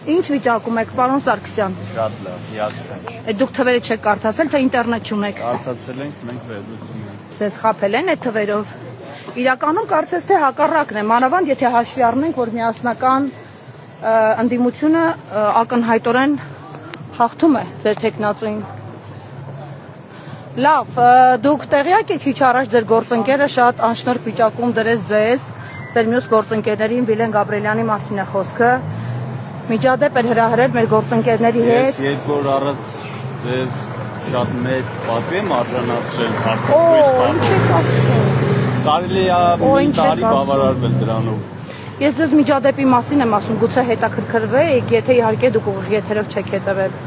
Ինչ վիճակում եք, պարոն Սարգսյան։ Շատ լավ, հիասքանչ։ Այդ դուք թվերը չեք կարդացել, թե ինտերնետ չունեք։ Կարդացել ենք, մենք վերլուծում ենք։ Ձեզ խաբել են այդ թվերով։ Իրականում կարծես թե հակառակն է, մանավանդ եթե հաշվի առնենք, որ միասնական ընդդիմությունը ակնհայտորեն հաղթում է ձեր թեկնածուին։ Լավ, դուք տեղյակ եք քիչ առաջ ձեր գործընկերը շատ անշնորհ վիճակում դրեց ձեզ, ձեր մյուս գործընկերներին Վիլեն Գաբրիելյանի մասին է խոսքը։ Միջադեպ էր հրահրել մեր գործընկերների հետ։ Ես 2 օր առաջ ձեզ շատ մեծ պատվի եմ արժանացրել հարցազրույց։ Կարելի է մի տարի բավարարվել դրանով։ Ես ձեզ միջադեպի մասին եմ ասում, գուցե հետաքրքրվեիք, եթե իհարկե դուք ուղիղ եթերով չեք հետևել։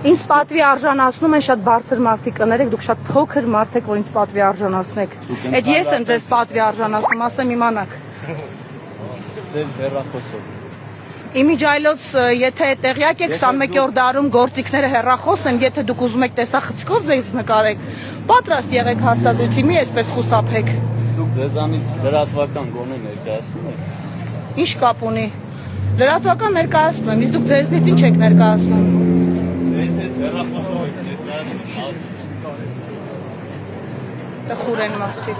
Ինձ պատվի արժանացնում են շատ բարձր մարդիկ, կներեք, դուք շատ փոքր մարդ եք, որ ինձ պատվի արժանացնեք։ Այդ ես եմ ձեզ պատվի արժանացնում, ասեմ իմանաք։ Ձեր հեռախոսով։ Իմիջայլոց, եթե տեղյակ եք 21-րդ դարում գործիքները հեռախոս են, եթե դուք ուզում եք տեսախցիկով ձեզ նկարեք, պատրաստ եղեք հարցազրույցի, մի այսպես խուսափեք։ Դուք ձեզանից լրատվական գոնե ներկայացնում եք։ Ինչ կապ ունի։ Լրատվական ներկայացնում եմ, իսկ դուք ձեզնից ինչ եք ներկայացնում։ Եթե հեռախոսով եք ներկայացնում, տխուր են մարդիկ։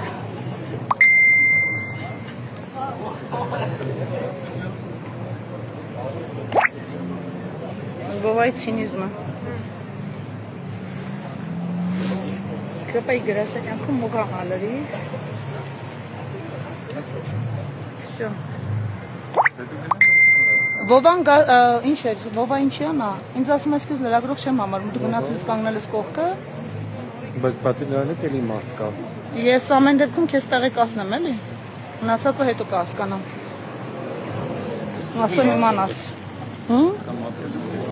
Զբովայի ցինիզմը։ Կպայի գրասենյակում մուղահալերի։ Всё։ Վովան ինչ է, Վովա ինչի անա։ Ինձ ասում ես քեզ լրագրող չեմ համարում, դու գնացես կանգնել ես կողքը։ Բայց բացի դրանից էլի մարդ կա։ Ես ամեն դեպքում քեզ տեղեկացնեմ, էլի։ Մնացածը հետո կհասկանամ։ Ասեմ իմանաս։